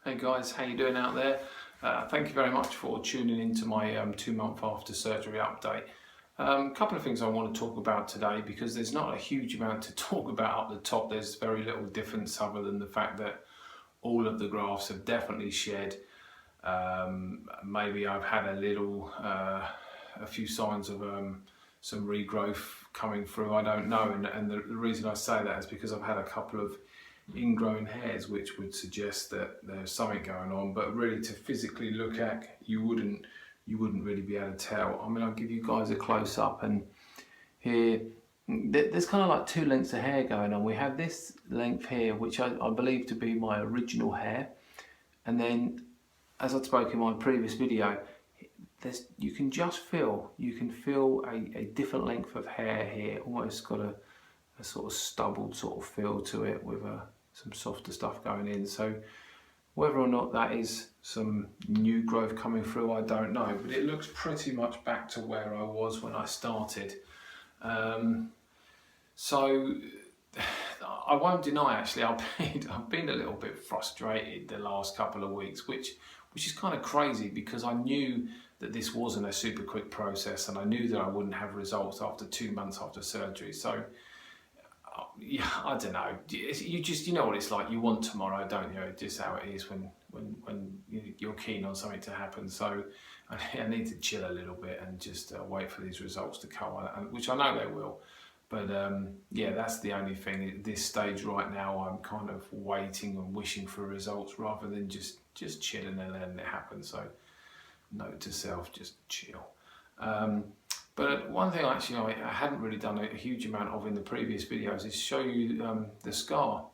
Hey guys, how you doing out there? Thank you very much for tuning into my 2-month after surgery update. A couple of things I want to talk about today because there's not a huge amount to talk about up the top. There's very little difference other than the fact that all of the grafts have definitely shed. Maybe I've had a few signs of some regrowth coming through, I don't know, and the reason I say that is because I've had a couple of ingrown hairs which would suggest that there's something going on, but really to physically look at, you wouldn't really be able to tell. I mean, I'll give you guys a close up, and here there's kind of like two lengths of hair going on. We have this length here which I believe to be my original hair, and then as I spoke in my previous video, you can feel a different length of hair here, almost got a sort of stubbled sort of feel to it with some softer stuff going in. So whether or not that is some new growth coming through, I don't know, but it looks pretty much back to where I was when I started. So I won't deny, actually, I've been a little bit frustrated the last couple of weeks, which is kind of crazy because I knew that this wasn't a super quick process, and I knew that I wouldn't have results after 2 months after surgery. So yeah, I don't know. You know what it's like. You want tomorrow, don't you? It's just how it is when you're keen on something to happen. So I need to chill a little bit and just wait for these results to come, which I know they will. But yeah, that's the only thing at this stage right now. I'm kind of waiting and wishing for results rather than just chilling and letting it happen. So note to self, just chill. But one thing actually I hadn't really done a huge amount of in the previous videos is show you the scar.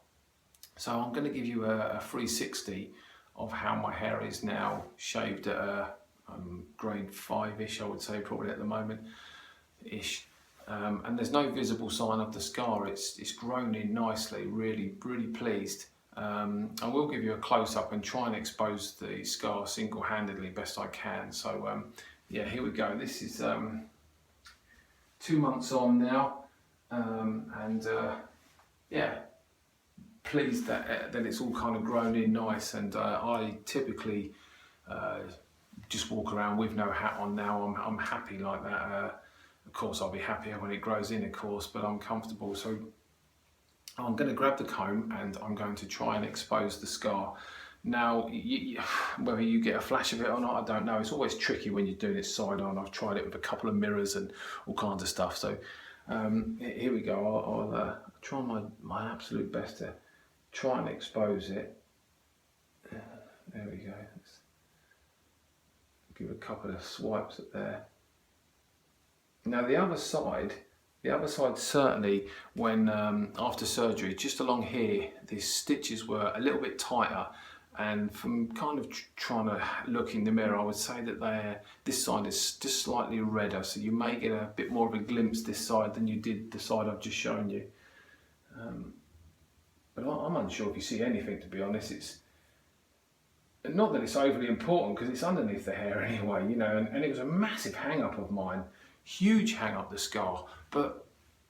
So I'm going to give you a 360 of how my hair is now shaved at a grade 5-ish, I would say, probably at the moment-ish. And there's no visible sign of the scar. It's grown in nicely, really pleased. I will give you a close-up and try and expose the scar single-handedly best I can. So yeah, here we go. This is 2 months on now, and yeah, pleased that it's all kind of grown in nice. And I typically just walk around with no hat on now. I'm happy like that. Of course, I'll be happier when it grows in, of course, but I'm comfortable. So I'm going to grab the comb and I'm going to try and expose the scar. Now, whether you get a flash of it or not, I don't know. It's always tricky when you're doing it side on. I've tried it with a couple of mirrors and all kinds of stuff. So here we go. I'll try my absolute best to try and expose it. There we go. Let's give a couple of swipes at there. Now the other side certainly, when after surgery, just along here, these stitches were a little bit tighter. And from kind of trying to look in the mirror, I would say that this side is just slightly redder, so you may get a bit more of a glimpse this side than you did the side I've just shown you. But I'm unsure if you see anything, to be honest. It's not that it's overly important because it's underneath the hair anyway, you know. And it was a massive hang-up of mine, huge hang-up, the scar, but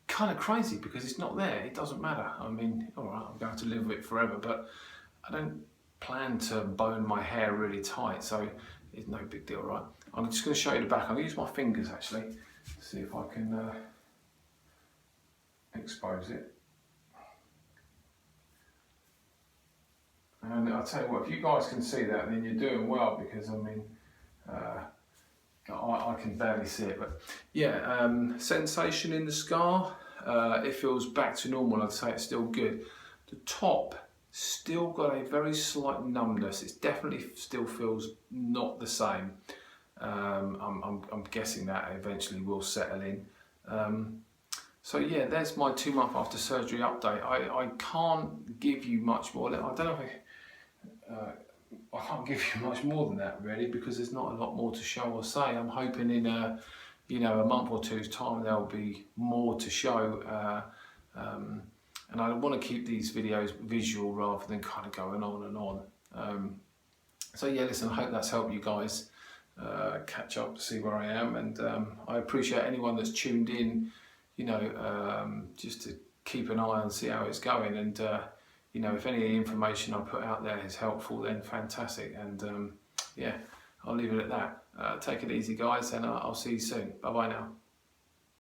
kind of crazy because it's not there. It doesn't matter. I mean, all right, I'm going to live with it forever, but I don't plan to bone my hair really tight, so it's no big deal, right? I'm just going to show you the back. I'm going to use my fingers actually, see if I can expose it. And I'll tell you what, if you guys can see that, then you're doing well, because I mean, I can barely see it, but yeah, sensation in the scar, it feels back to normal. I'd say it's still good. The top still got a very slight numbness. It definitely still feels not the same. I'm guessing that eventually will settle in. So yeah, there's my 2-month after surgery update. I can't give you much more. I don't know if I can't give you much more than that really, because there's not a lot more to show or say. I'm hoping in a month or two's time there'll be more to show. And I want to keep these videos visual rather than kind of going on and on. So yeah, listen, I hope that's helped you guys catch up to see where I am, and I appreciate anyone that's tuned in, just to keep an eye and see how it's going. And you know, if any of the information I put out there is helpful, then fantastic. And yeah, I'll leave it at that. Take it easy, guys, and I'll see you soon. Bye bye now.